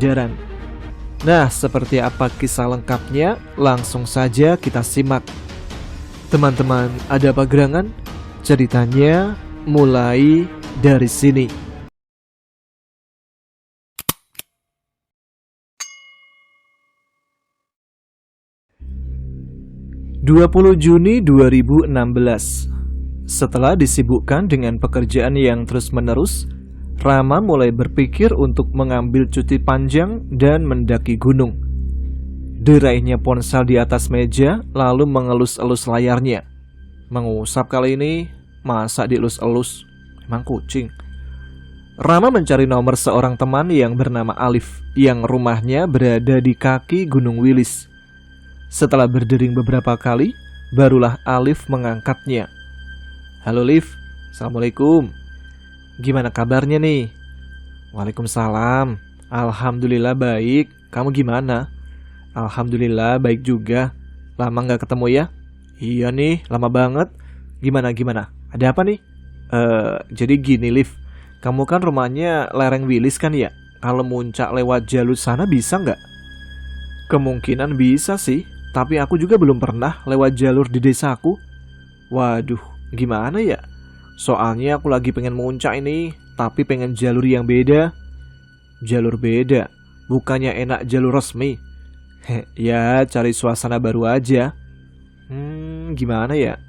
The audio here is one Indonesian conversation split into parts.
pelajaran. Nah, seperti apa kisah lengkapnya? Langsung saja kita simak. Teman-teman, ada apa gerangan? Ceritanya mulai dari sini. ...20 Juni 2016. Setelah disibukkan dengan pekerjaan yang terus-menerus, Rama mulai berpikir untuk mengambil cuti panjang dan mendaki gunung. Diraihnya ponsel di atas meja, lalu mengelus-elus layarnya. Mengusap kali ini, masa dielus-elus? Emang kucing. Rama mencari nomor seorang teman yang bernama Alif, yang rumahnya berada di kaki Gunung Wilis. Setelah berdering beberapa kali, barulah Alif mengangkatnya. Halo Liv, Assalamualaikum. Gimana kabarnya nih? Waalaikumsalam. Alhamdulillah baik. Kamu gimana? Alhamdulillah baik juga. Lama gak ketemu ya? Iya nih, lama banget. Gimana? Ada apa nih? Jadi gini Liv, kamu kan rumahnya lereng Wilis kan ya? Kalau muncak lewat jalur sana bisa gak? Kemungkinan bisa sih, tapi aku juga belum pernah lewat jalur di desaku. Waduh, gimana ya? Soalnya aku lagi pengen muncak ini, tapi pengen jalur yang beda. Jalur beda? Bukannya enak jalur resmi? Ya, cari suasana baru aja. Gimana ya?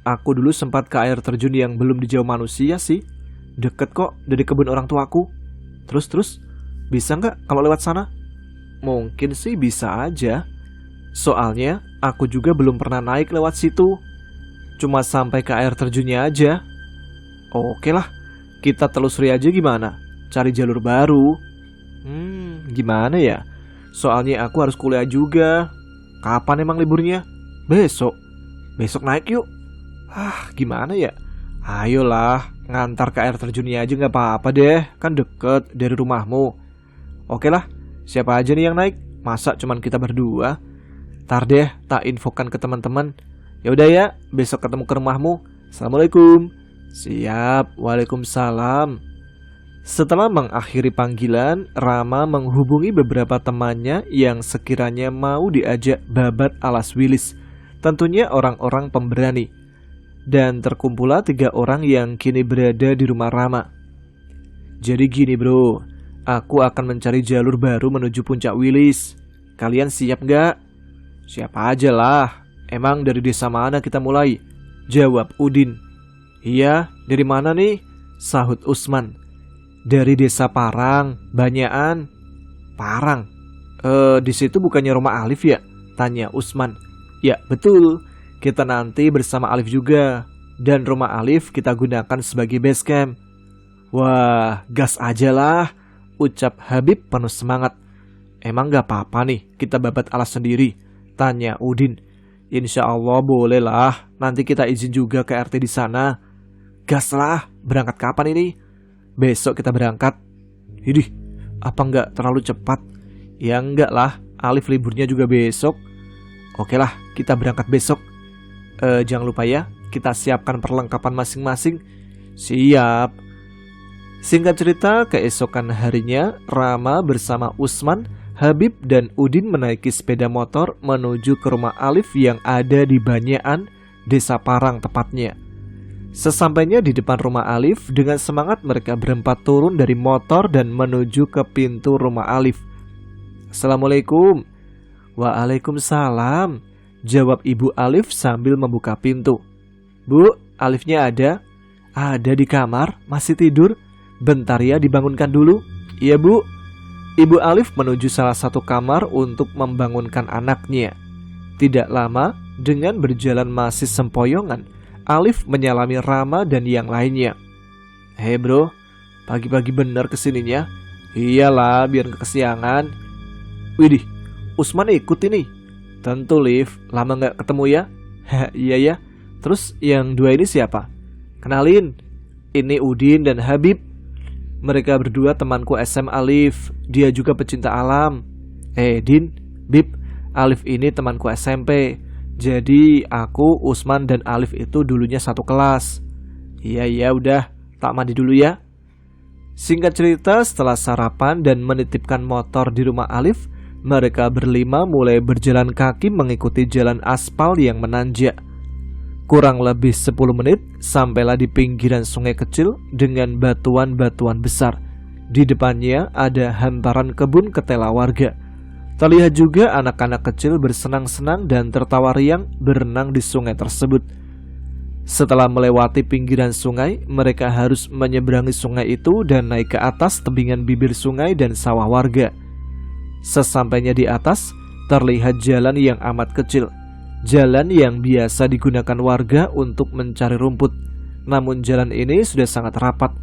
Aku dulu sempat ke air terjun yang belum dijauh manusia sih. Deket kok dari kebun orang tuaku. Terus, bisa nggak kalau lewat sana? Mungkin sih bisa aja. Soalnya aku juga belum pernah naik lewat situ. Cuma sampai ke air terjunnya aja. Oke lah, kita telusuri aja gimana? Cari jalur baru. Gimana ya? Soalnya aku harus kuliah juga. Kapan emang liburnya? Besok. Besok naik yuk. Gimana ya? Ayolah, ngantar ke air terjunnya aja gak apa-apa deh. Kan deket dari rumahmu. Oke lah, siapa aja nih yang naik? Masa cuman kita berdua? Ntar deh, tak infokan ke teman-teman. Yaudah ya, besok ketemu ke rumahmu. Assalamualaikum. Siap, waalaikumsalam. Setelah mengakhiri panggilan, Rama menghubungi beberapa temannya yang sekiranya mau diajak babat alas Wilis. Tentunya orang-orang pemberani. Dan terkumpulah 3 orang yang kini berada di rumah Rama. Jadi gini bro, aku akan mencari jalur baru menuju puncak Wilis. Kalian siap gak? Siap aja lah. Emang dari desa mana kita mulai? Jawab Udin. Iya, dari mana nih? Sahut Usman. Dari desa Parang, Banyakan. Parang? Di situ bukannya rumah Alif ya? Tanya Usman. Ya, betul. Kita nanti bersama Alif juga. Dan rumah Alif kita gunakan sebagai base camp. Wah, gas aja lah, ucap Habib penuh semangat. Emang gak apa-apa nih kita babat alas sendiri? Tanya Udin. Insya Allah boleh lah. Nanti kita izin juga ke RT di sana. Gas lah. Berangkat kapan ini? Besok kita berangkat. Idih, apa nggak terlalu cepat? Ya enggak lah. Alif liburnya juga besok. Oke lah, kita berangkat besok. Jangan lupa ya, kita siapkan perlengkapan masing-masing. Siap. Singkat cerita, keesokan harinya Rama bersama Usman, Habib dan Udin menaiki sepeda motor menuju ke rumah Alif yang ada di Banyakan, desa Parang tepatnya. Sesampainya di depan rumah Alif, dengan semangat mereka berempat turun dari motor dan menuju ke pintu rumah Alif. Assalamualaikum. Waalaikumsalam, jawab ibu Alif sambil membuka pintu. Bu, Alifnya ada? Ada di kamar, masih tidur. Bentar ya, dibangunkan dulu. Iya bu. Ibu Alif menuju salah satu kamar untuk membangunkan anaknya. Tidak lama, dengan berjalan masih sempoyongan, Alif menyalami Rama dan yang lainnya. Hei bro, pagi-pagi bener kesininya? Iyalah, biar gak kesiangan. Widih, Usman ikut ini? Tentu Liv, lama gak ketemu ya? Iya ya. Terus yang 2 ini siapa? Kenalin, ini Udin dan Habib. Mereka berdua temanku SMA Alif. Dia juga pecinta alam. Din, Bib, Alif ini temanku SMP. Jadi aku, Usman dan Alif itu dulunya satu kelas. Iya udah, tak mandi dulu ya. Singkat cerita, setelah sarapan dan menitipkan motor di rumah Alif, mereka berlima mulai berjalan kaki mengikuti jalan aspal yang menanjak. Kurang lebih 10 menit, sampailah di pinggiran sungai kecil dengan batuan-batuan besar. Di depannya ada hamparan kebun ketela warga. Terlihat juga anak-anak kecil bersenang-senang dan tertawa riang berenang di sungai tersebut. Setelah melewati pinggiran sungai, mereka harus menyeberangi sungai itu dan naik ke atas tebingan bibir sungai dan sawah warga. Sesampainya di atas, terlihat jalan yang amat kecil. Jalan yang biasa digunakan warga untuk mencari rumput. Namun jalan ini sudah sangat rapat,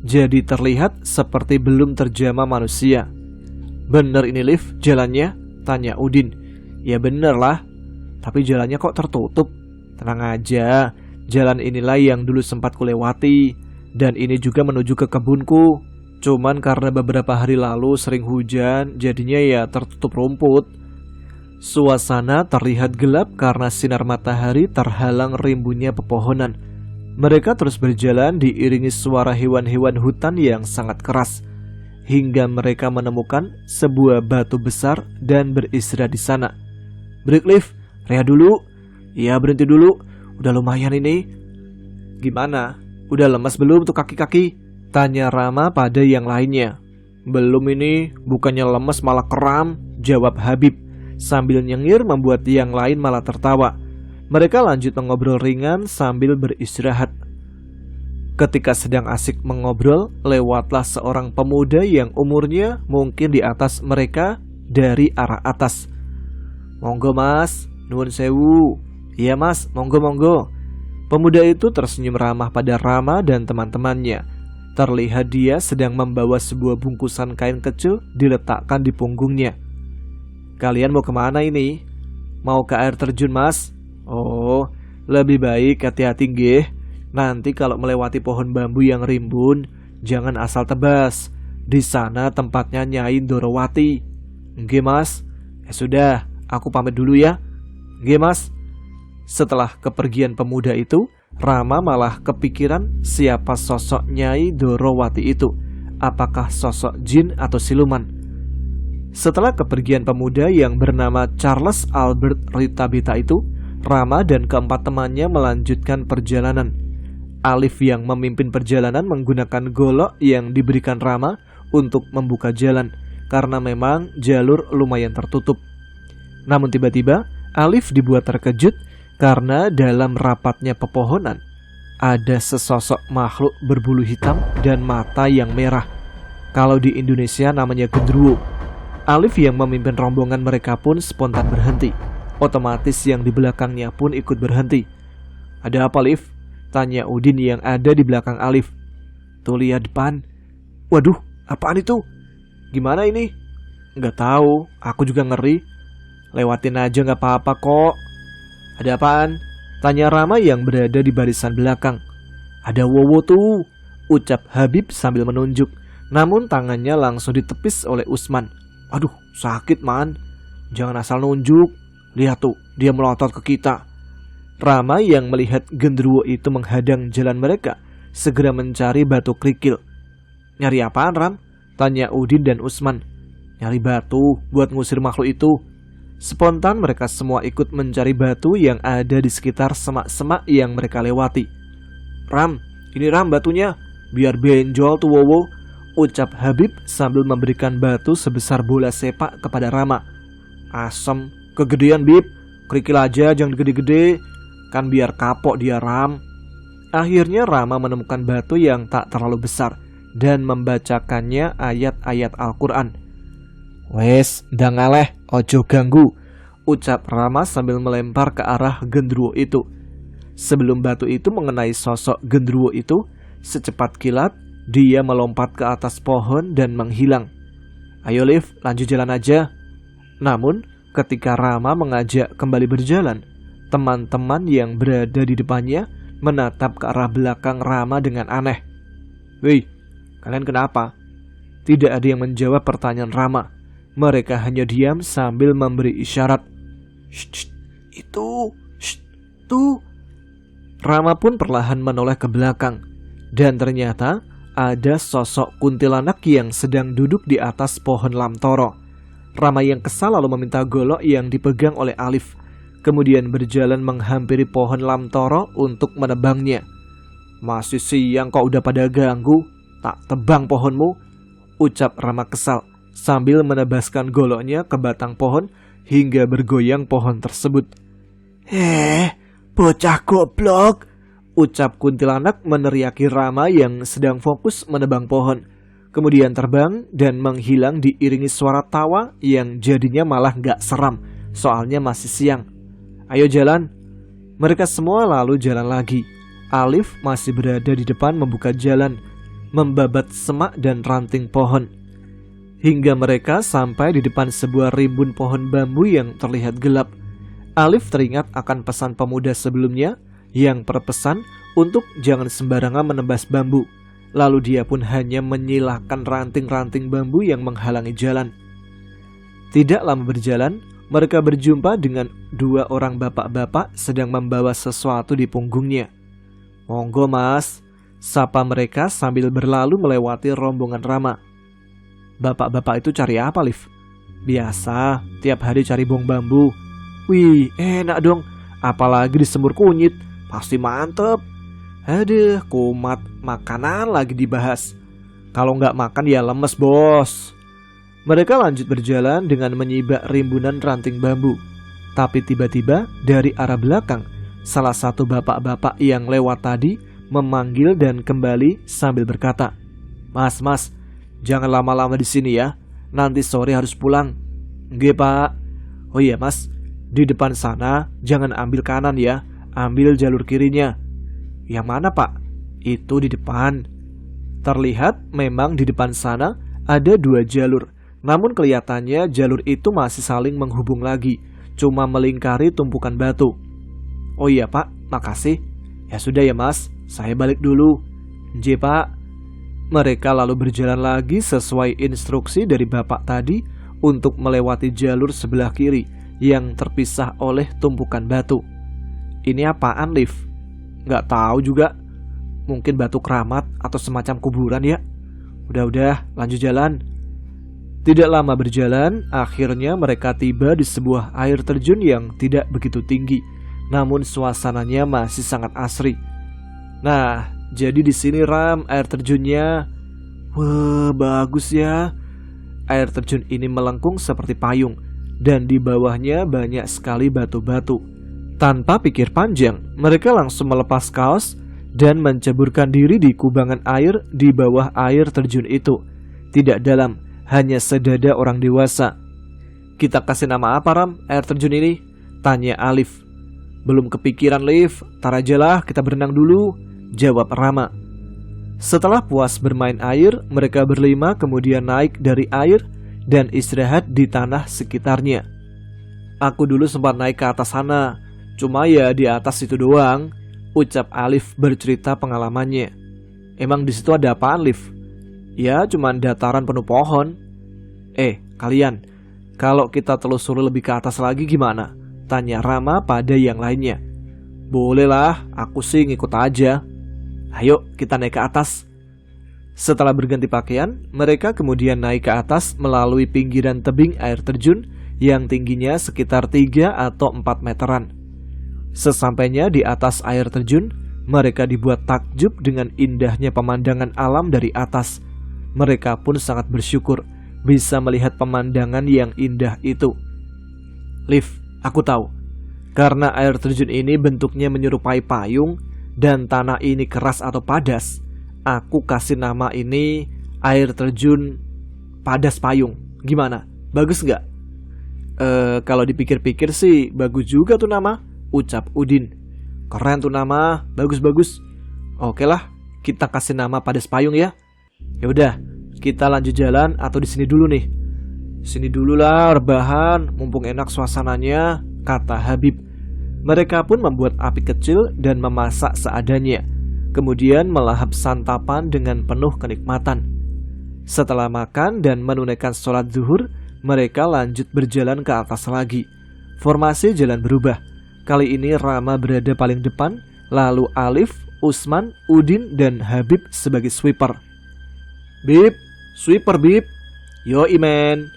jadi terlihat seperti belum terjamah manusia. "Bener ini, Liv, jalannya?" tanya Udin. "Ya bener lah, tapi jalannya kok tertutup?" "Tenang aja, jalan inilah yang dulu sempat kulewati, dan ini juga menuju ke kebunku. Cuman karena beberapa hari lalu sering hujan, jadinya ya tertutup rumput." Suasana terlihat gelap karena sinar matahari terhalang rimbunnya pepohonan. Mereka terus berjalan diiringi suara hewan-hewan hutan yang sangat keras, hingga mereka menemukan sebuah batu besar dan beristirahat di sana. "Break, Liv, rehat dulu." "Iya, berhenti dulu, udah lumayan ini." "Gimana? Udah lemas belum tuh kaki-kaki?" tanya Rama pada yang lainnya. "Belum ini, bukannya lemas malah kram," jawab Habib sambil nyengir membuat yang lain malah tertawa. Mereka lanjut mengobrol ringan sambil beristirahat. Ketika sedang asik mengobrol, lewatlah seorang pemuda yang umurnya mungkin di atas mereka dari arah atas. "Monggo mas, nuwun sewu." "Iya mas, monggo." Pemuda itu tersenyum ramah pada Rama dan teman-temannya. Terlihat dia sedang membawa sebuah bungkusan kain kecil diletakkan di punggungnya. "Kalian mau kemana ini?" "Mau ke air terjun mas." "Oh, lebih baik hati-hati nggih. Nanti kalau melewati pohon bambu yang rimbun, jangan asal tebas. Di sana tempatnya Nyai Ndorowati." "Nggih mas." "Ya sudah, aku pamit dulu ya." "Nggih mas." Setelah kepergian pemuda itu, Rama malah kepikiran siapa sosok Nyai Ndorowati itu. Apakah sosok jin atau siluman? Setelah kepergian pemuda yang bernama Charles Albert Ritabita itu, Rama dan keempat temannya melanjutkan perjalanan. Alif yang memimpin perjalanan menggunakan golok yang diberikan Rama untuk membuka jalan, karena memang jalur lumayan tertutup. Namun tiba-tiba Alif dibuat terkejut karena dalam rapatnya pepohonan ada sesosok makhluk berbulu hitam dan mata yang merah. Kalau di Indonesia namanya gendruwo. Alif yang memimpin rombongan mereka pun spontan berhenti. Otomatis yang di belakangnya pun ikut berhenti. "Ada apa, Liv?" tanya Udin yang ada di belakang Alif. "Tuh lihat depan." "Waduh, apaan itu?" "Gimana ini?" "Nggak tahu, aku juga ngeri." "Lewatin aja nggak apa-apa kok." "Ada apaan?" tanya Rama yang berada di barisan belakang. "Ada wowo tuh," ucap Habib sambil menunjuk. Namun tangannya langsung ditepis oleh Usman. "Aduh, sakit man. Jangan asal nunjuk. Lihat tuh, dia melotot ke kita." Rama yang melihat gendruwo itu menghadang jalan mereka segera mencari batu kerikil. "Nyari apaan, Ram?" tanya Udin dan Usman. "Nyari batu buat ngusir makhluk itu." Spontan mereka semua ikut mencari batu yang ada di sekitar semak-semak yang mereka lewati. "Ram, ini Ram batunya. Biar benjol tuh wowo," ucap Habib sambil memberikan batu sebesar bola sepak kepada Rama. "Asem, kegedean Bib. Kerikil aja, jangan gede-gede. Kan biar kapok dia, Ram." Akhirnya Rama menemukan batu yang tak terlalu besar dan membacakannya ayat-ayat Al-Quran. "Wes, ndang ngaleh, ojo ganggu," ucap Rama sambil melempar ke arah gendruwo itu. Sebelum batu itu mengenai sosok gendruwo itu, secepat kilat dia melompat ke atas pohon dan menghilang. "Ayo Liv, lanjut jalan aja." Namun ketika Rama mengajak kembali berjalan, teman-teman yang berada di depannya menatap ke arah belakang Rama dengan aneh. "Wih, kalian kenapa?" Tidak ada yang menjawab pertanyaan Rama. Mereka hanya diam sambil memberi isyarat. "Shh, itu, shh, tuh." Rama pun perlahan menoleh ke belakang, dan ternyata ada sosok kuntilanak yang sedang duduk di atas pohon lamtoro. Rama yang kesal lalu meminta golok yang dipegang oleh Alif, kemudian berjalan menghampiri pohon lamtoro untuk menebangnya. "Masih siang kok udah pada ganggu, tak tebang pohonmu," ucap Rama kesal sambil menebaskan goloknya ke batang pohon hingga bergoyang pohon tersebut. Bocah goblok," ucap kuntilanak meneriaki Rama yang sedang fokus menebang pohon. Kemudian terbang dan menghilang diiringi suara tawa yang jadinya malah gak seram, soalnya masih siang. "Ayo jalan." Mereka semua lalu jalan lagi. Alif masih berada di depan membuka jalan, membabat semak dan ranting pohon. Hingga mereka sampai di depan sebuah rimbun pohon bambu yang terlihat gelap. Alif teringat akan pesan pemuda sebelumnya yang berpesan untuk jangan sembarangan menebas bambu. Lalu dia pun hanya menyilahkan ranting-ranting bambu yang menghalangi jalan. Tidak lama berjalan, mereka berjumpa dengan dua orang bapak-bapak sedang membawa sesuatu di punggungnya. "Monggo mas," sapa mereka sambil berlalu melewati rombongan Rama. "Bapak-bapak itu cari apa, Liv?" "Biasa, tiap hari cari bong bambu." "Wih, enak dong, apalagi disemur kunyit, pasti mantep." "Aduh, kumat, makanan lagi dibahas. Kalau nggak makan ya lemes, bos." Mereka lanjut berjalan dengan menyibak rimbunan ranting bambu. Tapi tiba-tiba dari arah belakang, salah satu bapak-bapak yang lewat tadi memanggil dan kembali sambil berkata, Mas, jangan lama-lama di sini ya. Nanti sore harus pulang." "Nggih, Pak." "Oh iya, Mas. Di depan sana jangan ambil kanan ya. Ambil jalur kirinya." "Yang mana, Pak?" "Itu di depan." Terlihat memang di depan sana ada dua jalur. Namun kelihatannya jalur itu masih saling menghubung lagi, cuma melingkari tumpukan batu. "Oh iya, Pak. Makasih." "Ya sudah ya, Mas. Saya balik dulu." "Nggih, Pak." Mereka lalu berjalan lagi sesuai instruksi dari bapak tadi untuk melewati jalur sebelah kiri yang terpisah oleh tumpukan batu. "Ini apaan, Liv?" "Nggak tahu juga. Mungkin batu keramat atau semacam kuburan ya." Udah, lanjut jalan." Tidak lama berjalan, akhirnya mereka tiba di sebuah air terjun yang tidak begitu tinggi, namun suasananya masih sangat asri. "Nah, jadi di sini Ram air terjunnya." "Wah, bagus ya." Air terjun ini melengkung seperti payung, dan di bawahnya banyak sekali batu-batu. Tanpa pikir panjang, mereka langsung melepas kaos dan menceburkan diri di kubangan air di bawah air terjun itu. Tidak dalam, hanya sedada orang dewasa. "Kita kasih nama apa, Ram, air terjun ini?" tanya Alif. "Belum kepikiran, Liv. Tar aja lah, kita berenang dulu," jawab Rama. Setelah puas bermain air, mereka berlima kemudian naik dari air dan istirahat di tanah sekitarnya. "Aku dulu sempat naik ke atas sana, cuma ya di atas itu doang," ucap Alif bercerita pengalamannya. "Emang di situ ada apaan, Liv?" "Ya, cuman dataran penuh pohon." Kalian, kalau kita telusuri lebih ke atas lagi gimana?" tanya Rama pada yang lainnya. "Boleh lah, aku sih ngikut aja." "Ayo, kita naik ke atas." Setelah berganti pakaian, mereka kemudian naik ke atas melalui pinggiran tebing air terjun yang tingginya sekitar 3 atau 4 meteran. Sesampainya di atas air terjun, mereka dibuat takjub dengan indahnya pemandangan alam dari atas. Mereka pun sangat bersyukur bisa melihat pemandangan yang indah itu. "Liv, aku tahu. Karena air terjun ini bentuknya menyerupai payung dan tanah ini keras atau padas, aku kasih nama ini air terjun padas payung. Gimana? Bagus nggak?" Kalau dipikir-pikir sih bagus juga tuh nama," ucap Udin. "Keren tuh nama, bagus. Oke lah, kita kasih nama padas payung ya." "Yaudah, kita lanjut jalan atau di sini dulu nih?" "Sini dulu lah, rebahan, mumpung enak suasananya," kata Habib. Mereka pun membuat api kecil dan memasak seadanya, kemudian melahap santapan dengan penuh kenikmatan. Setelah makan dan menunaikan sholat zuhur, mereka lanjut berjalan ke atas lagi. Formasi jalan berubah. Kali ini Rama berada paling depan, lalu Alif, Usman, Udin, dan Habib sebagai sweeper. Bib, sweeper Bib. Yo imen.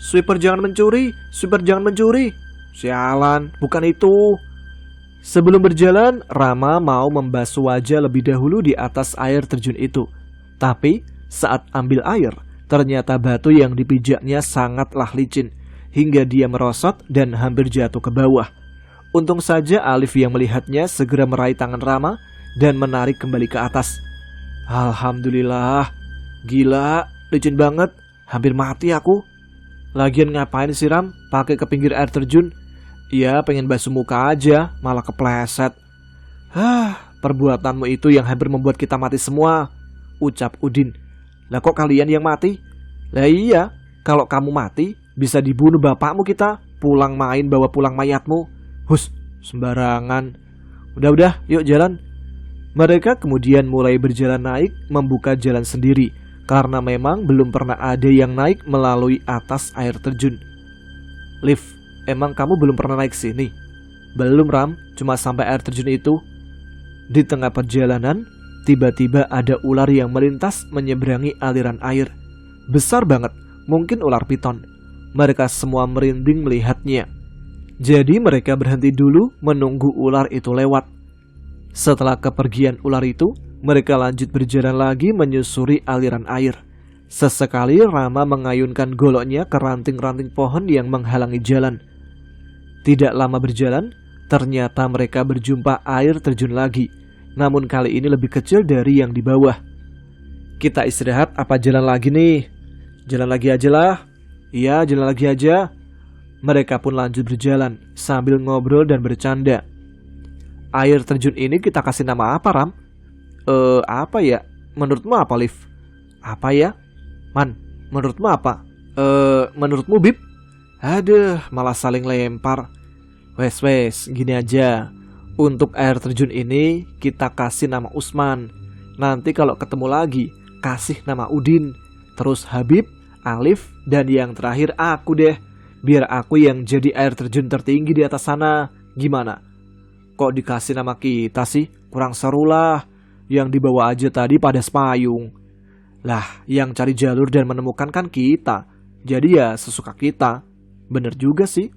Sweeper jangan mencuri, sweeper jangan mencuri. Sialan, bukan itu. Sebelum berjalan, Rama mau membasuh wajah lebih dahulu di atas air terjun itu. Tapi saat ambil air, ternyata batu yang dipijaknya sangatlah licin, hingga dia merosot dan hampir jatuh ke bawah. Untung saja Alif yang melihatnya segera meraih tangan Rama dan menarik kembali ke atas. Alhamdulillah, gila, licin banget, hampir mati aku. Lagian ngapain sih Ram, pakai ke pinggir air terjun? Ya pengen basuh muka aja, malah kepleset. Perbuatanmu itu yang hampir membuat kita mati semua, ucap Udin. Lah kok kalian yang mati? Lah iya, kalau kamu mati, bisa dibunuh bapakmu kita. Pulang main bawa pulang mayatmu. Hus, sembarangan. Udah, yuk jalan. Mereka kemudian mulai berjalan naik, membuka jalan sendiri, karena memang belum pernah ada yang naik melalui atas air terjun. Liv, emang kamu belum pernah naik sini? Belum Ram, cuma sampai air terjun itu. Di tengah perjalanan, tiba-tiba ada ular yang melintas menyeberangi aliran air. Besar banget, mungkin ular piton. Mereka semua merinding melihatnya. Jadi mereka berhenti dulu menunggu ular itu lewat. Setelah kepergian ular itu, mereka lanjut berjalan lagi menyusuri aliran air. Sesekali Rama mengayunkan goloknya ke ranting-ranting pohon yang menghalangi jalan. Tidak lama berjalan, ternyata mereka berjumpa air terjun lagi. Namun kali ini lebih kecil dari yang di bawah. Kita istirahat apa jalan lagi nih? Jalan lagi aja lah. Iya, jalan lagi aja. Mereka pun lanjut berjalan sambil ngobrol dan bercanda. Air terjun ini kita kasih nama apa, Ram? Apa ya? Menurutmu apa, Liv? Apa ya? Man, menurutmu apa? Menurutmu, Bib? Aduh, malah saling lempar. Wes, gini aja. Untuk air terjun ini kita kasih nama Usman. Nanti kalau ketemu lagi, kasih nama Udin. Terus Habib, Alif, dan yang terakhir aku deh. Biar aku yang jadi air terjun tertinggi di atas sana. Gimana? Kok dikasih nama kita sih? Kurang seru lah. Yang dibawa aja tadi pada payung. Lah, yang cari jalur dan menemukan kan kita. Jadi ya sesuka kita. Bener juga sih.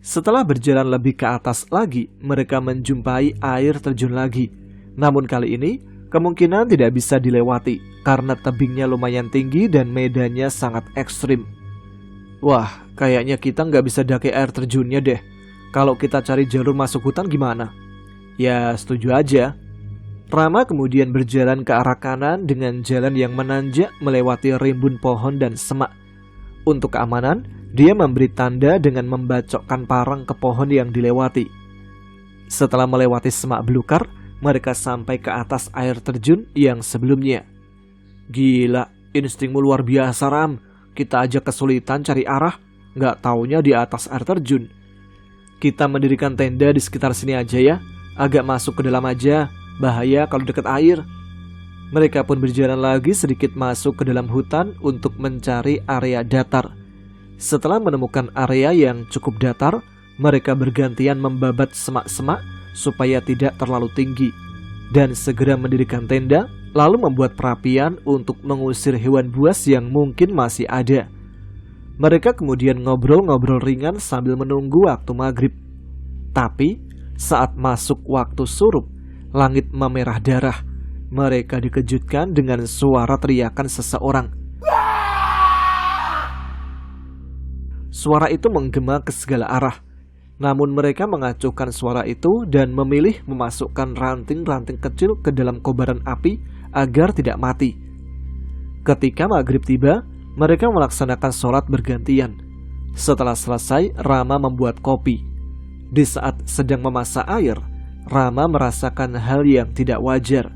Setelah berjalan lebih ke atas lagi, mereka menjumpai air terjun lagi. Namun kali ini, kemungkinan tidak bisa dilewati karena tebingnya lumayan tinggi dan medannya sangat ekstrim. Wah, kayaknya kita nggak bisa daki air terjunnya deh. Kalau kita cari jalur masuk hutan gimana? Ya, setuju aja. Rama kemudian berjalan ke arah kanan dengan jalan yang menanjak melewati rimbun pohon dan semak. Untuk keamanan, dia memberi tanda dengan membacokkan parang ke pohon yang dilewati. Setelah melewati semak belukar, mereka sampai ke atas air terjun yang sebelumnya. Gila, instingmu luar biasa Ram. Kita aja kesulitan cari arah, nggak taunya di atas air terjun. Kita mendirikan tenda di sekitar sini aja ya. Agak masuk ke dalam aja, bahaya kalau dekat air. Mereka pun berjalan lagi sedikit masuk ke dalam hutan untuk mencari area datar. Setelah menemukan area yang cukup datar, mereka bergantian membabat semak-semak supaya tidak terlalu tinggi. Dan segera mendirikan tenda, lalu membuat perapian untuk mengusir hewan buas yang mungkin masih ada. Mereka kemudian ngobrol-ngobrol ringan sambil menunggu waktu maghrib. Tapi saat masuk waktu surup, langit memerah darah. Mereka dikejutkan dengan suara teriakan seseorang. Suara itu menggema ke segala arah. Namun mereka mengacuhkan suara itu dan memilih memasukkan ranting-ranting kecil ke dalam kobaran api agar tidak mati. Ketika maghrib tiba, mereka melaksanakan sholat bergantian. Setelah selesai, Rama membuat kopi. Di saat sedang memasak air, Rama merasakan hal yang tidak wajar.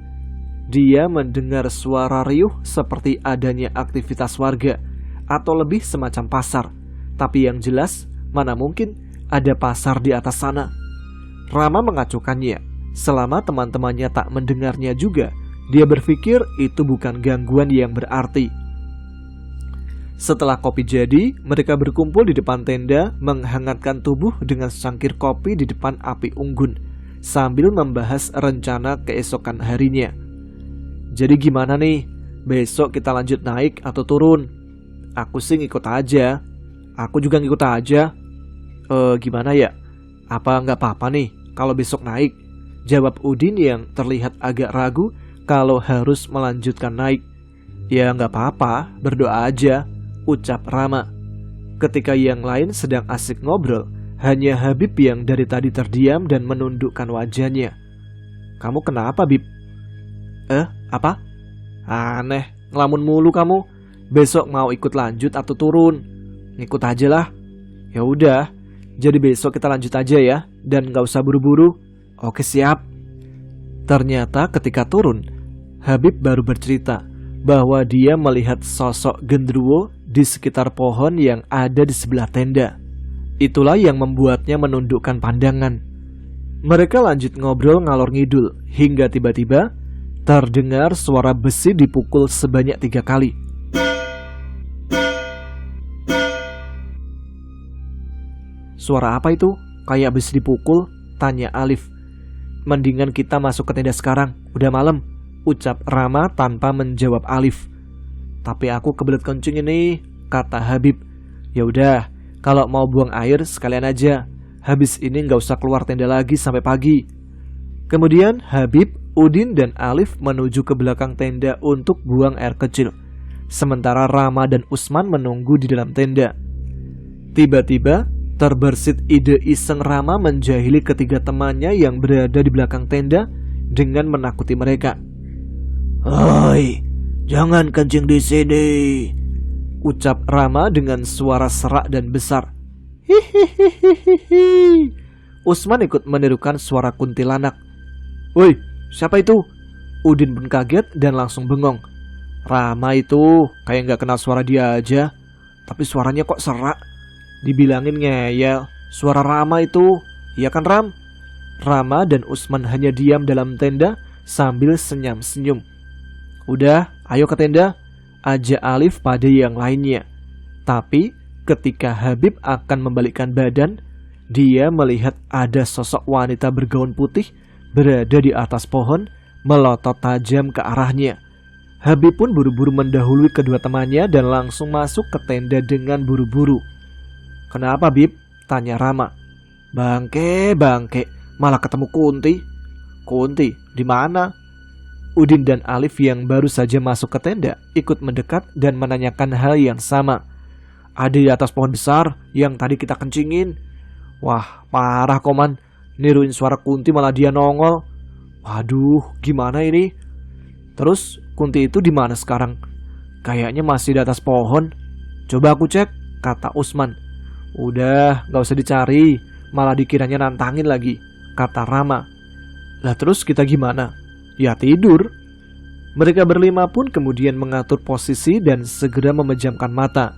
Dia mendengar suara riuh seperti adanya aktivitas warga, atau lebih semacam pasar. Tapi yang jelas, mana mungkin ada pasar di atas sana. Rama mengacuhkannya. Selama teman-temannya tak mendengarnya juga, dia berpikir itu bukan gangguan yang berarti. Setelah kopi jadi, mereka berkumpul di depan tenda, menghangatkan tubuh dengan secangkir kopi di depan api unggun, sambil membahas rencana keesokan harinya. Jadi gimana nih? besok kita lanjut naik atau turun. Aku sih ngikut aja. Aku juga ngikut aja. Gimana ya? Apa nggak apa-apa nih kalau besok naik? Jawab Udin yang terlihat agak ragu kalau harus melanjutkan naik. Ya nggak apa-apa, berdoa aja, ucap Rama. Ketika yang lain sedang asik ngobrol, hanya Habib yang dari tadi terdiam dan menundukkan wajahnya. Kamu kenapa, Bib? Apa? Aneh, ngelamun mulu kamu. Besok mau ikut lanjut atau turun? Ngikut aja lah. Ya udah, jadi besok kita lanjut aja ya, dan gak usah buru-buru. Oke, siap. Ternyata ketika turun, Habib baru bercerita bahwa dia melihat sosok genderuwo di sekitar pohon yang ada di sebelah tenda. Itulah yang membuatnya menundukkan pandangan. Mereka lanjut ngobrol ngalor ngidul hingga tiba-tiba terdengar suara besi dipukul sebanyak 3 kali. Suara apa itu? Kayak besi dipukul, tanya Alif. Mendingan kita masuk ke tenda sekarang, udah malam, ucap Rama tanpa menjawab Alif. Tapi aku kebelet kencing ini, kata Habib. Ya udah, kalau mau buang air sekalian aja. Habis ini gak usah keluar tenda lagi sampai pagi. Kemudian Habib, Udin dan Alif menuju ke belakang tenda untuk buang air kecil. Sementara Rama dan Usman menunggu di dalam tenda. Tiba-tiba terbersit ide iseng Rama menjahili ketiga temannya yang berada di belakang tenda dengan menakuti mereka. "Hoi, jangan kencing di sini," ucap Rama dengan suara serak dan besar. "Hihihihihi." Usman ikut menirukan suara kuntilanak. "Woi, siapa itu?" Udin pun kaget dan langsung bengong. Rama itu kayak gak kenal suara dia aja, tapi suaranya kok serak. Dibilangin ngeyel, suara Rama itu. Iya kan, Ram? Rama dan Usman hanya diam dalam tenda sambil senyum-senyum. "Udah, ayo ke tenda," ajak Alif pada yang lainnya. Tapi ketika Habib akan membalikkan badan, dia melihat ada sosok wanita bergaun putih berada di atas pohon, melotot tajam ke arahnya. Habib pun buru-buru mendahului kedua temannya dan langsung masuk ke tenda dengan buru-buru. "Kenapa, Bib?" tanya Rama. Bangke, malah ketemu Kunti." "Kunti, di mana?" Udin dan Alif yang baru saja masuk ke tenda ikut mendekat dan menanyakan hal yang sama. "Ada di atas pohon besar yang tadi kita kencingin." "Wah, parah Koman, niruin suara Kunti malah dia nongol. Waduh, gimana ini?" "Terus Kunti itu di mana sekarang?" "Kayaknya masih di atas pohon. Coba aku cek," kata Usman. "Udah, gak usah dicari, malah dikiranya nantangin lagi," kata Rama. "Lah terus kita gimana?" "Ya tidur." Mereka berlima pun kemudian mengatur posisi dan segera memejamkan mata.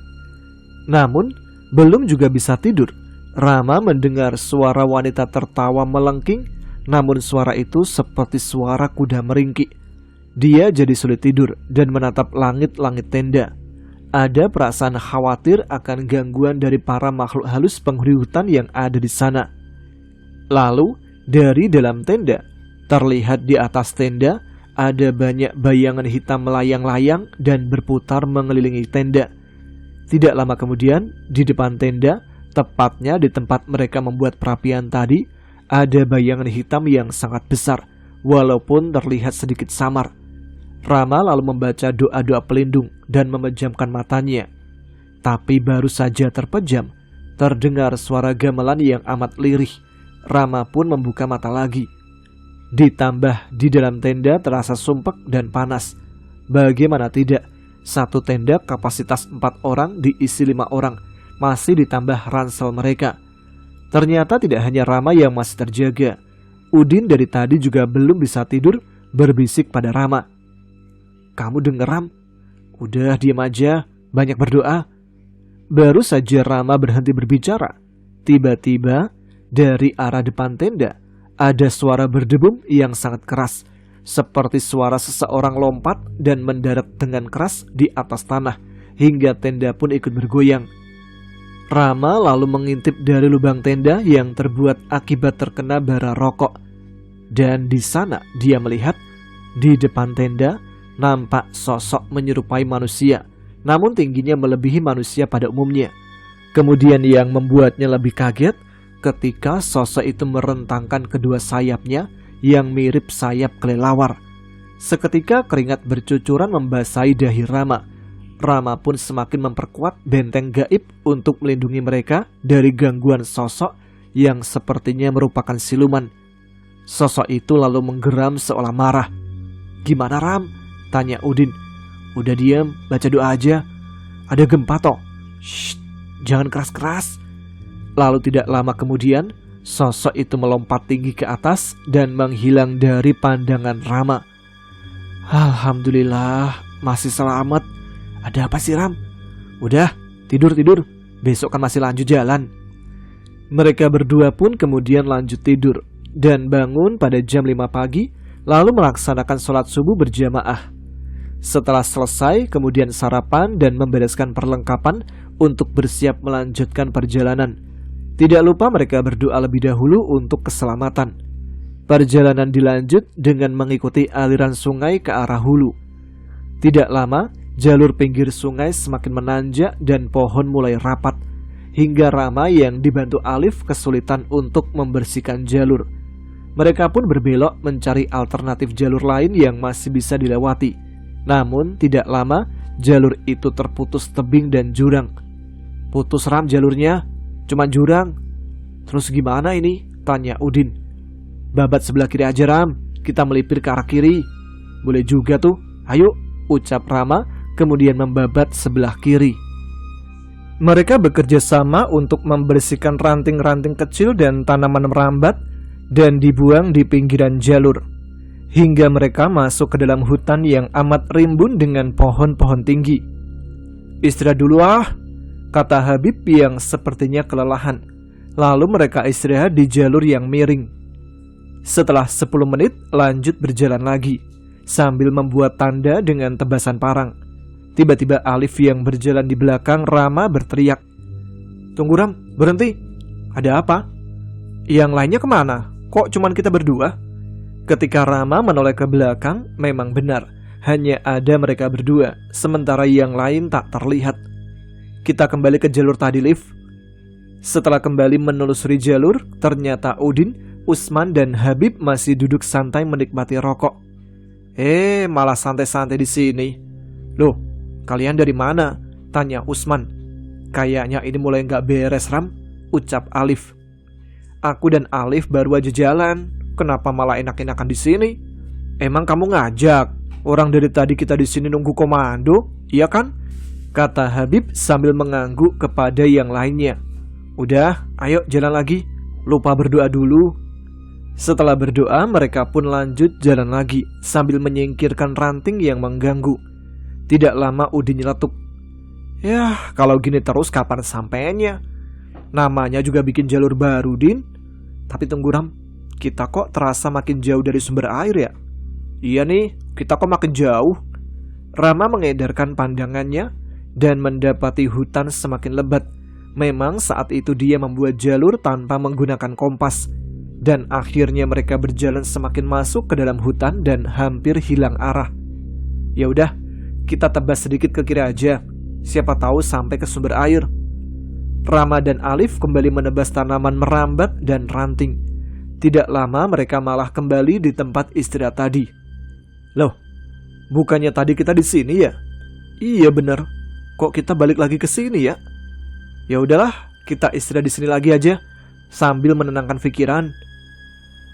Namun, belum juga bisa tidur, Rama mendengar suara wanita tertawa melengking, namun suara itu seperti suara kuda meringkik. Dia jadi sulit tidur dan menatap langit-langit tenda. Ada perasaan khawatir akan gangguan dari para makhluk halus penghuni hutan yang ada di sana. Lalu, dari dalam tenda, terlihat di atas tenda ada banyak bayangan hitam melayang-layang dan berputar mengelilingi tenda. Tidak lama kemudian, di depan tenda, tepatnya di tempat mereka membuat perapian tadi, ada bayangan hitam yang sangat besar, walaupun terlihat sedikit samar. Rama lalu membaca doa-doa pelindung dan memejamkan matanya. Tapi baru saja terpejam, terdengar suara gamelan yang amat lirih. Rama pun membuka mata lagi. Ditambah di dalam tenda terasa sumpek dan panas. Bagaimana tidak, satu tenda kapasitas 4 orang diisi 5 orang, masih ditambah ransel mereka. Ternyata tidak hanya Rama yang masih terjaga. Udin dari tadi juga belum bisa tidur, berbisik pada Rama. "Kamu denger, Ram? Udah diam aja, banyak berdoa." Baru saja Rama berhenti berbicara, tiba-tiba dari arah depan tenda ada suara berdebum yang sangat keras, seperti suara seseorang lompat dan mendarat dengan keras di atas tanah, hingga tenda pun ikut bergoyang. Rama lalu mengintip dari lubang tenda yang terbuat akibat terkena bara rokok. Dan di sana dia melihat di depan tenda nampak sosok menyerupai manusia, namun tingginya melebihi manusia pada umumnya. Kemudian yang membuatnya lebih kaget ketika sosok itu merentangkan kedua sayapnya yang mirip sayap kelelawar. Seketika keringat bercucuran membasahi dahi Rama. Rama pun semakin memperkuat benteng gaib untuk melindungi mereka dari gangguan sosok yang sepertinya merupakan siluman. Sosok itu lalu menggeram seolah marah. "Gimana, Ram?" tanya Udin. "Udah diam, baca doa aja. Ada gempa toh." "Shh, jangan keras-keras." Lalu tidak lama kemudian, sosok itu melompat tinggi ke atas dan menghilang dari pandangan Rama. "Alhamdulillah, masih selamat. Ada apa sih, Ram?" "Udah, tidur. Besok kan masih lanjut jalan." Mereka berdua pun kemudian lanjut tidur dan bangun pada jam 5 pagi, lalu melaksanakan sholat subuh berjamaah. Setelah selesai, kemudian sarapan dan membereskan perlengkapan untuk bersiap melanjutkan perjalanan. Tidak lupa mereka berdoa lebih dahulu untuk keselamatan. Perjalanan dilanjut dengan mengikuti aliran sungai ke arah hulu. Tidak lama, jalur pinggir sungai semakin menanjak dan pohon mulai rapat, hingga Rama yang dibantu Alif kesulitan untuk membersihkan jalur. Mereka pun berbelok mencari alternatif jalur lain yang masih bisa dilewati. Namun tidak lama, jalur itu terputus tebing dan jurang. "Putus, Ram, jalurnya. Cuma jurang." "Terus gimana ini?" tanya Udin. "Babat sebelah kiri aja, Ram. Kita melipir ke arah kiri." "Boleh juga tuh. Ayo," ucap Rama, kemudian membabat sebelah kiri. Mereka bekerja sama untuk membersihkan ranting-ranting kecil dan tanaman merambat dan dibuang di pinggiran jalur, hingga mereka masuk ke dalam hutan yang amat rimbun dengan pohon-pohon tinggi. "Istirahat dulu ah," kata Habib yang sepertinya kelelahan. Lalu mereka istirahat di jalur yang miring. Setelah 10 menit lanjut berjalan lagi, sambil membuat tanda dengan tebasan parang. Tiba-tiba Alif yang berjalan di belakang Rama berteriak, "Tunggu, Ram, berhenti. Ada apa? Yang lainnya kemana? Kok cuman kita berdua?" Ketika Rama menoleh ke belakang, memang benar, hanya ada mereka berdua, sementara yang lain tak terlihat. "Kita kembali ke jalur tadi, Liv." Setelah kembali menelusuri jalur, ternyata Udin, Usman, dan Habib masih duduk santai menikmati rokok. Malah santai-santai di sini." "Loh, kalian dari mana?" tanya Usman. "Kayaknya ini mulai nggak beres, Ram," ucap Alif. "Aku dan Alif baru aja jalan. Kenapa malah enak-enakan di sini? Emang kamu ngajak? Orang dari tadi kita di sini nunggu komando, iya kan?" kata Habib sambil mengangguk kepada yang lainnya. "Udah, ayo jalan lagi. Lupa berdoa dulu." Setelah berdoa, mereka pun lanjut jalan lagi sambil menyingkirkan ranting yang mengganggu. Tidak lama Udin nyeletuk, "Yah, kalau gini terus kapan sampainya? Namanya juga bikin jalur baru, Din. Tapi tunggu, Ram, kita kok terasa makin jauh dari sumber air ya?" "Iya nih, kita kok makin jauh." Rama mengedarkan pandangannya dan mendapati hutan semakin lebat. Memang saat itu dia membuat jalur tanpa menggunakan kompas, dan akhirnya mereka berjalan semakin masuk ke dalam hutan dan hampir hilang arah. "Ya udah, kita tebas sedikit ke kiri aja. Siapa tahu sampai ke sumber air." Rama dan Alif kembali menebas tanaman merambat dan ranting. Tidak lama mereka malah kembali di tempat istirahat tadi. "Loh, bukannya tadi kita di sini ya?" "Iya bener. Kok kita balik lagi ke sini ya?" "Ya udahlah, kita istirahat di sini lagi aja sambil menenangkan pikiran."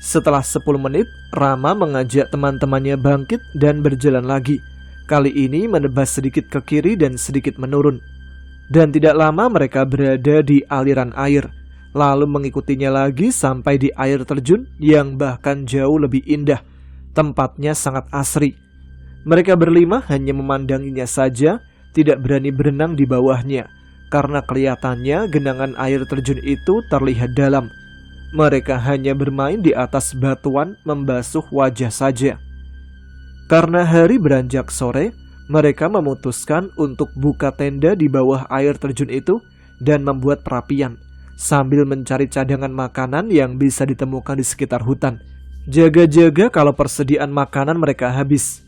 Setelah 10 menit, Rama mengajak teman-temannya bangkit dan berjalan lagi. Kali ini menebas sedikit ke kiri dan sedikit menurun. Dan tidak lama mereka berada di aliran air, lalu mengikutinya lagi sampai di air terjun yang bahkan jauh lebih indah. Tempatnya sangat asri. Mereka berlima hanya memandanginya saja, tidak berani berenang di bawahnya, karena kelihatannya genangan air terjun itu terlihat dalam. Mereka hanya bermain di atas batuan membasuh wajah saja. Karena hari beranjak sore, mereka memutuskan untuk buka tenda di bawah air terjun itu dan membuat perapian, sambil mencari cadangan makanan yang bisa ditemukan di sekitar hutan. Jaga-jaga kalau persediaan makanan mereka habis.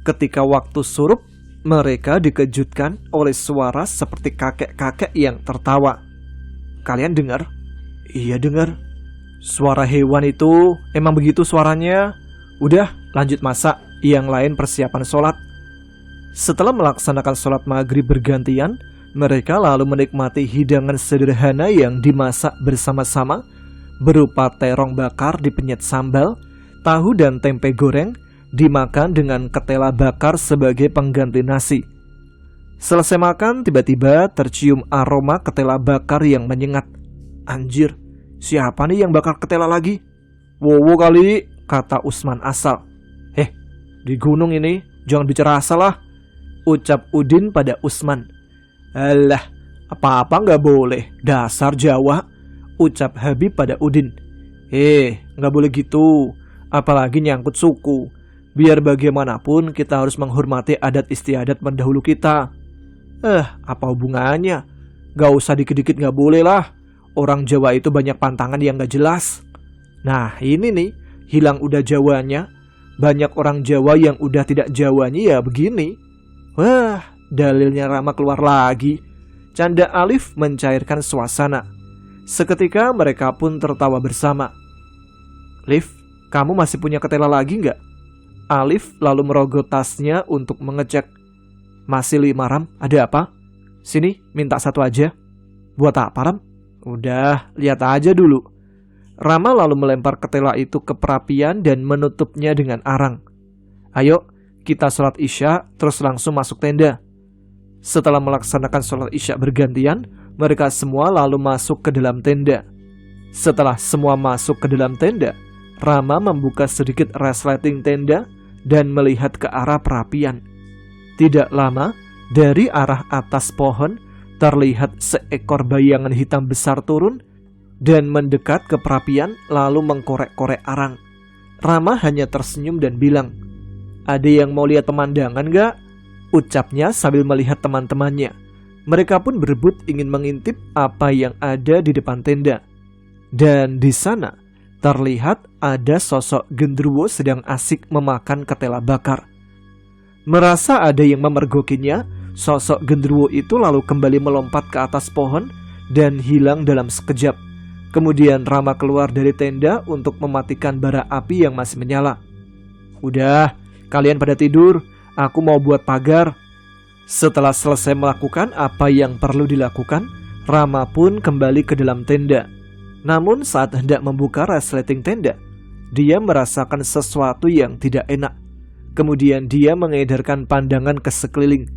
Ketika waktu surup, mereka dikejutkan oleh suara seperti kakek-kakek yang tertawa. Kalian dengar? Iya dengar. Suara hewan itu emang begitu suaranya. Udah, lanjut masak. Yang lain persiapan sholat. Setelah melaksanakan sholat maghrib bergantian, mereka lalu menikmati hidangan sederhana yang dimasak bersama-sama, berupa terong bakar dipenyet sambal, tahu dan tempe goreng, dimakan dengan ketela bakar sebagai pengganti nasi. Selesai makan, tiba-tiba tercium aroma ketela bakar yang menyengat. Anjir, siapa nih yang bakar ketela lagi? Wowo kali, kata Usman asal. Di gunung ini, jangan bicara asal lah, ucap Udin pada Usman. Alah, apa-apa nggak boleh, dasar Jawa, ucap Habib pada Udin. Nggak boleh gitu, apalagi nyangkut suku. Biar bagaimanapun kita harus menghormati adat istiadat pendahulu kita. Apa hubungannya? Gak usah dikit-dikit nggak boleh lah. Orang Jawa itu banyak pantangan yang nggak jelas. Nah ini nih, hilang udah Jawanya. Banyak orang Jawa yang udah tidak Jawanya ya begini. Wah, dalilnya Rama keluar lagi. Canda Alif mencairkan suasana. Seketika mereka pun tertawa bersama. Lif, kamu masih punya ketela lagi nggak? Alif lalu merogoh tasnya untuk mengecek. Masih 5 Ram, ada apa? Sini, minta 1 aja. Buat apa Ram? Udah, lihat aja dulu. Rama lalu melempar ketela itu ke perapian dan menutupnya dengan arang. Ayo, kita sholat isya terus langsung masuk tenda. Setelah melaksanakan sholat isya bergantian, mereka semua lalu masuk ke dalam tenda. Setelah semua masuk ke dalam tenda, Rama membuka sedikit resleting tenda dan melihat ke arah perapian. Tidak lama, dari arah atas pohon terlihat seekor bayangan hitam besar turun dan mendekat ke perapian lalu mengkorek-korek arang. Rama hanya tersenyum dan bilang, "Ada yang mau lihat pemandangan gak?" ucapnya sambil melihat teman-temannya. Mereka pun berebut ingin mengintip apa yang ada di depan tenda. Dan di sana terlihat ada sosok genderuwo sedang asik memakan ketela bakar. Merasa ada yang memergokinya, sosok genderuwo itu lalu kembali melompat ke atas pohon dan hilang dalam sekejap. Kemudian Rama keluar dari tenda untuk mematikan bara api yang masih menyala. Udah, kalian pada tidur, aku mau buat pagar. Setelah selesai melakukan apa yang perlu dilakukan, Rama pun kembali ke dalam tenda. Namun saat hendak membuka resleting tenda, dia merasakan sesuatu yang tidak enak. Kemudian dia mengedarkan pandangan ke sekeliling.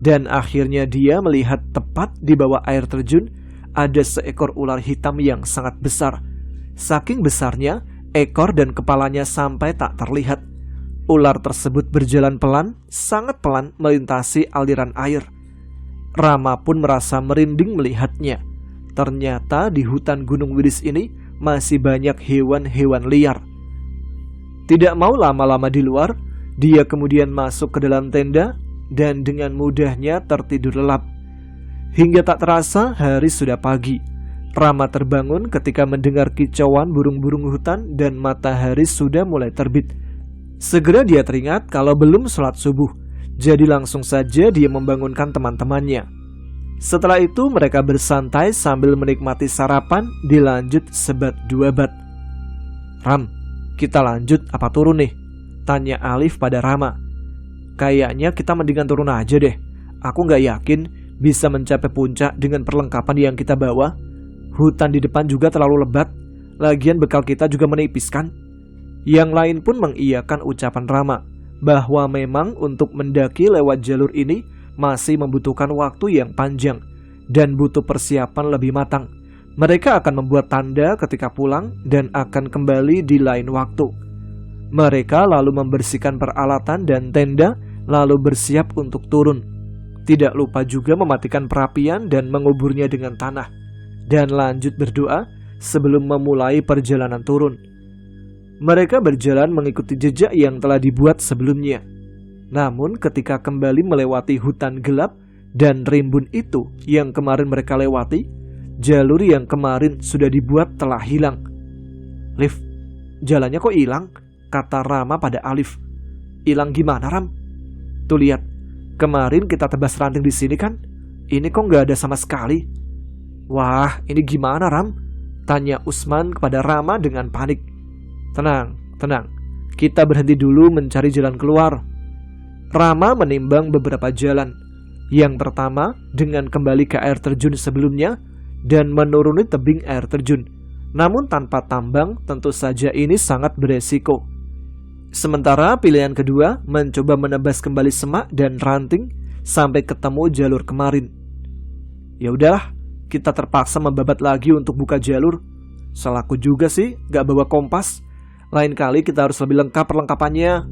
Dan akhirnya dia melihat tepat di bawah air terjun ada seekor ular hitam yang sangat besar. Saking besarnya, ekor dan kepalanya sampai tak terlihat. Ular tersebut berjalan pelan, sangat pelan melintasi aliran air. Rama pun merasa merinding melihatnya. Ternyata di hutan Gunung Wilis ini masih banyak hewan-hewan liar. Tidak mau lama-lama di luar, dia kemudian masuk ke dalam tenda dan dengan mudahnya tertidur lelap. Hingga tak terasa hari sudah pagi. Rama terbangun ketika mendengar kicauan burung-burung hutan dan matahari sudah mulai terbit. Segera dia teringat kalau belum sholat subuh, jadi langsung saja dia membangunkan teman-temannya. Setelah itu mereka bersantai sambil menikmati sarapan, dilanjut sebat 2 bat. Ram, kita lanjut apa turun nih? Tanya Alif pada Rama. Kayaknya kita mendingan turun aja deh. Aku gak yakin bisa mencapai puncak dengan perlengkapan yang kita bawa. Hutan di depan juga terlalu lebat. Lagian bekal kita juga menipis kan? Yang lain pun mengiyakan ucapan Rama bahwa memang untuk mendaki lewat jalur ini masih membutuhkan waktu yang panjang dan butuh persiapan lebih matang. Mereka akan membuat tanda ketika pulang dan akan kembali di lain waktu. Mereka lalu membersihkan peralatan dan tenda, lalu bersiap untuk turun. Tidak lupa juga mematikan perapian dan menguburnya dengan tanah, dan lanjut berdoa sebelum memulai perjalanan turun. Mereka berjalan mengikuti jejak yang telah dibuat sebelumnya. Namun ketika kembali melewati hutan gelap dan rimbun itu yang kemarin mereka lewati, jalur yang kemarin sudah dibuat telah hilang. Lif, jalannya kok hilang? Kata Rama pada Alif. Hilang gimana Ram? Tuh lihat, kemarin kita tebas ranting di sini kan? Ini kok nggak ada sama sekali. Wah, ini gimana Ram? Tanya Usman kepada Rama dengan panik. Tenang, tenang. Kita berhenti dulu mencari jalan keluar. Rama menimbang beberapa jalan. Yang pertama, dengan kembali ke air terjun sebelumnya dan menuruni tebing air terjun. Namun tanpa tambang, tentu saja ini sangat beresiko. Sementara pilihan kedua, mencoba menebas kembali semak dan ranting sampai ketemu jalur kemarin. Ya udahlah, kita terpaksa membabat lagi untuk buka jalur. Salahku juga sih, gak bawa kompas. Lain kali kita harus lebih lengkap perlengkapannya.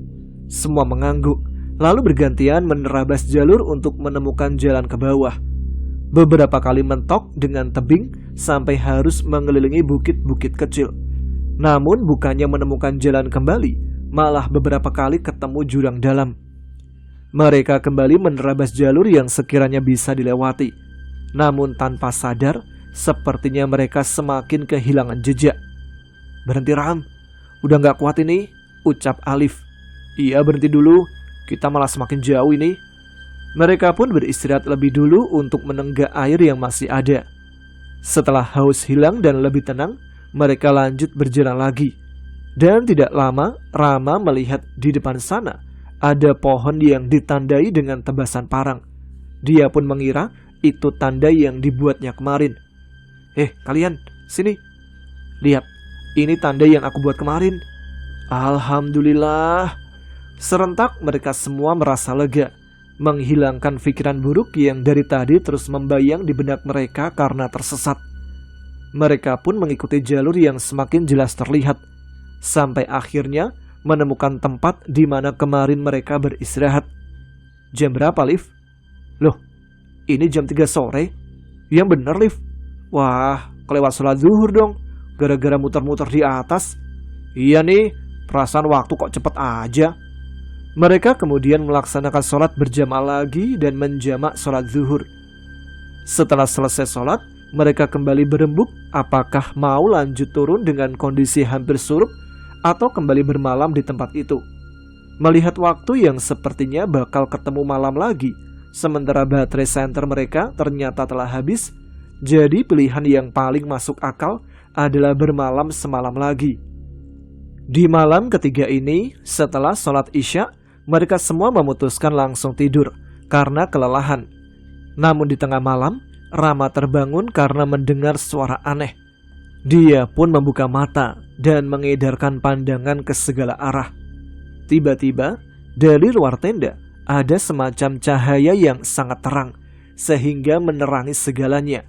Semua mengangguk, lalu bergantian menerabas jalur untuk menemukan jalan ke bawah. Beberapa kali mentok dengan tebing sampai harus mengelilingi bukit-bukit kecil. Namun bukannya menemukan jalan kembali, malah beberapa kali ketemu jurang dalam. Mereka kembali menerabas jalur yang sekiranya bisa dilewati. Namun tanpa sadar, sepertinya mereka semakin kehilangan jejak. Berhenti Ram, udah gak kuat ini, ucap Alif. Iya berhenti dulu, kita malah semakin jauh ini. Mereka pun beristirahat lebih dulu untuk menenggak air yang masih ada. Setelah haus hilang dan lebih tenang, mereka lanjut berjalan lagi. Dan tidak lama, Rama melihat di depan sana ada pohon yang ditandai dengan tebasan parang. Dia pun mengira itu tanda yang dibuatnya kemarin. Kalian, sini. Lihat, ini tanda yang aku buat kemarin. Alhamdulillah. Serentak mereka semua merasa lega, menghilangkan pikiran buruk yang dari tadi terus membayang di benak mereka karena tersesat. Mereka pun mengikuti jalur yang semakin jelas terlihat, sampai akhirnya menemukan tempat di mana kemarin mereka beristirahat. Jam berapa, Liv? Loh, ini jam 3 sore? Yang bener, Liv. Wah, kelewat sholat zuhur dong, gara-gara muter-muter di atas. Iya nih, perasaan waktu kok cepet aja. Mereka kemudian melaksanakan sholat berjamaah lagi dan menjamak sholat zuhur. Setelah selesai sholat, mereka kembali berembuk apakah mau lanjut turun dengan kondisi hampir surup atau kembali bermalam di tempat itu. Melihat waktu yang sepertinya bakal ketemu malam lagi, sementara baterai senter mereka ternyata telah habis, jadi pilihan yang paling masuk akal adalah bermalam semalam lagi. Di malam ketiga ini, setelah sholat isya, mereka semua memutuskan langsung tidur karena kelelahan. Namun di tengah malam, Rama terbangun karena mendengar suara aneh. Dia pun membuka mata dan mengedarkan pandangan ke segala arah. Tiba-tiba, dari luar tenda ada semacam cahaya yang sangat terang, sehingga menerangi segalanya.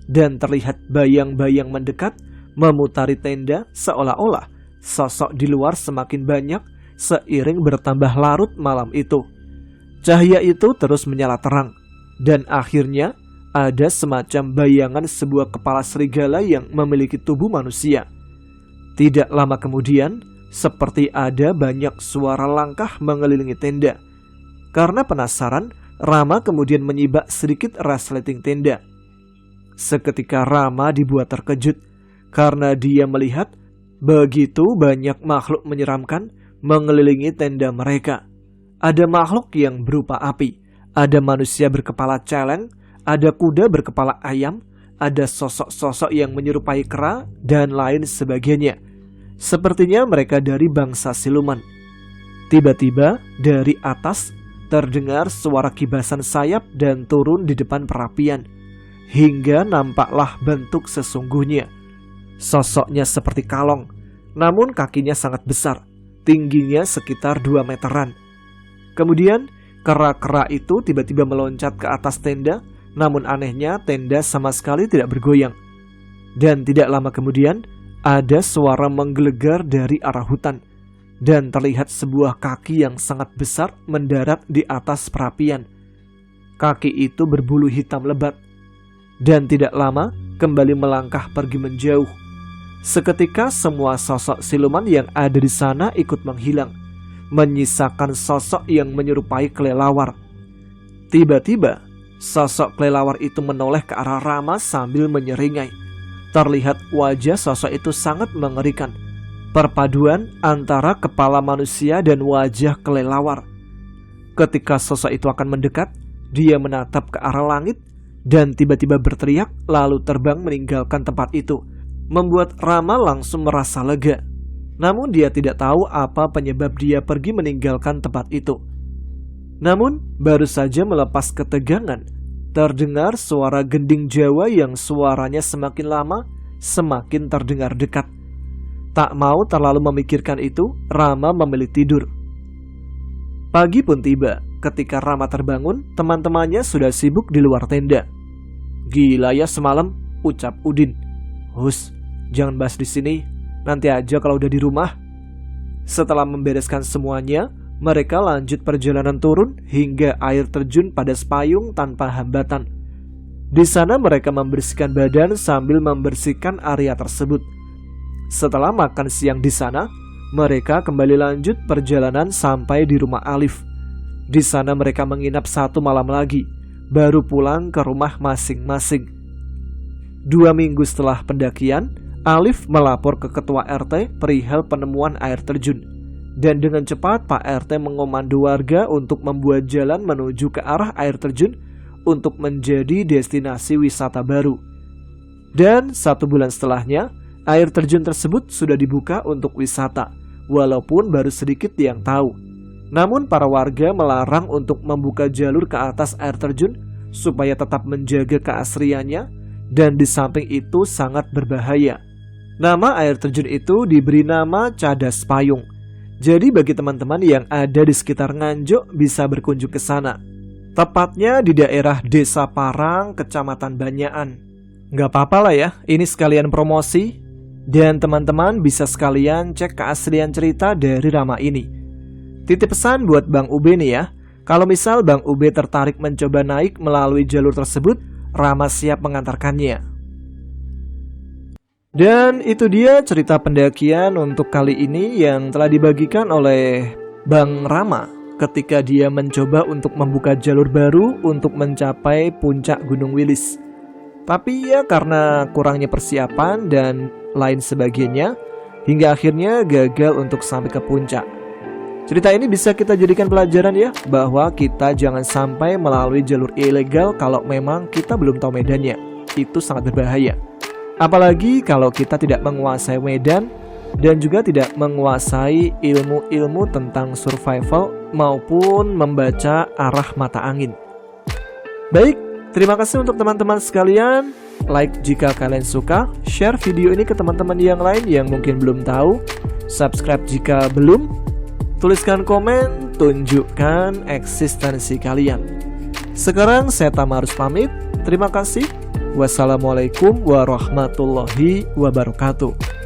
Dan terlihat bayang-bayang mendekat, memutari tenda seolah-olah sosok di luar semakin banyak seiring bertambah larut malam itu. Cahaya itu terus menyala terang, dan akhirnya ada semacam bayangan sebuah kepala serigala yang memiliki tubuh manusia. Tidak lama kemudian, seperti ada banyak suara langkah mengelilingi tenda. Karena penasaran, Rama kemudian menyibak sedikit resleting tenda. Seketika Rama dibuat terkejut karena dia melihat begitu banyak makhluk menyeramkan mengelilingi tenda mereka. Ada makhluk yang berupa api, ada manusia berkepala celeng, ada kuda berkepala ayam, ada sosok-sosok yang menyerupai kera, dan lain sebagainya. Sepertinya mereka dari bangsa siluman. Tiba-tiba dari atas terdengar suara kibasan sayap dan turun di depan perapian, hingga nampaklah bentuk sesungguhnya. Sosoknya seperti kalong, namun kakinya sangat besar, tingginya sekitar 2 meteran. Kemudian kera-kera itu tiba-tiba meloncat ke atas tenda, namun anehnya tenda sama sekali tidak bergoyang. Dan tidak lama kemudian ada suara menggelegar dari arah hutan, dan terlihat sebuah kaki yang sangat besar mendarat di atas perapian. Kaki itu berbulu hitam lebat, dan tidak lama kembali melangkah pergi menjauh. Seketika semua sosok siluman yang ada di sana ikut menghilang, menyisakan sosok yang menyerupai kelelawar. Tiba-tiba sosok kelelawar itu menoleh ke arah Rama sambil menyeringai. Terlihat wajah sosok itu sangat mengerikan, perpaduan antara kepala manusia dan wajah kelelawar. Ketika sosok itu akan mendekat, dia menatap ke arah langit dan tiba-tiba berteriak lalu terbang meninggalkan tempat itu, membuat Rama langsung merasa lega. Namun dia tidak tahu apa penyebab dia pergi meninggalkan tempat itu. Namun baru saja melepas ketegangan, terdengar suara gending Jawa yang suaranya semakin lama semakin terdengar dekat. Tak mau terlalu memikirkan itu, Rama memilih tidur. Pagi pun tiba. Ketika Rama terbangun, teman-temannya sudah sibuk di luar tenda. "Gila ya semalam," ucap Udin. "Hus, jangan bahas di sini. Nanti aja kalau udah di rumah." Setelah membereskan semuanya, mereka lanjut perjalanan turun hingga air terjun pada Sepayung tanpa hambatan. Di sana mereka membersihkan badan sambil membersihkan area tersebut. Setelah makan siang di sana, mereka kembali lanjut perjalanan sampai di rumah Alif. Di sana mereka menginap 1 malam lagi, baru pulang ke rumah masing-masing. 2 minggu setelah pendakian, Alif melapor ke ketua RT perihal penemuan air terjun. Dan dengan cepat Pak RT mengomando warga untuk membuat jalan menuju ke arah air terjun untuk menjadi destinasi wisata baru. Dan 1 bulan setelahnya, air terjun tersebut sudah dibuka untuk wisata, walaupun baru sedikit yang tahu. Namun para warga melarang untuk membuka jalur ke atas air terjun supaya tetap menjaga keasriannya, dan di samping itu sangat berbahaya. Nama air terjun itu diberi nama Cadas Payung. Jadi bagi teman-teman yang ada di sekitar Nganjuk bisa berkunjung ke sana. Tepatnya di daerah Desa Parang, Kecamatan Banyakan. Nggak apa-apa lah ya, ini sekalian promosi. Dan teman-teman bisa sekalian cek keaslian cerita dari Rama ini. Titip pesan buat Bang Ube nih ya. Kalau misal Bang Ube tertarik mencoba naik melalui jalur tersebut, Rama siap mengantarkannya. Dan itu dia cerita pendakian untuk kali ini yang telah dibagikan oleh Bang Rama ketika dia mencoba untuk membuka jalur baru untuk mencapai puncak Gunung Wilis. Tapi ya karena kurangnya persiapan dan lain sebagainya, hingga akhirnya gagal untuk sampai ke puncak. Cerita ini bisa kita jadikan pelajaran ya, bahwa kita jangan sampai melalui jalur ilegal kalau memang kita belum tahu medannya. Itu sangat berbahaya. Apalagi kalau kita tidak menguasai medan dan juga tidak menguasai ilmu-ilmu tentang survival maupun membaca arah mata angin. Baik, terima kasih untuk teman-teman sekalian. Like jika kalian suka, share video ini ke teman-teman yang lain yang mungkin belum tahu, subscribe jika belum, tuliskan komen, tunjukkan eksistensi kalian. Sekarang saya Tamarus pamit, terima kasih. Wassalamualaikum warahmatullahi wabarakatuh.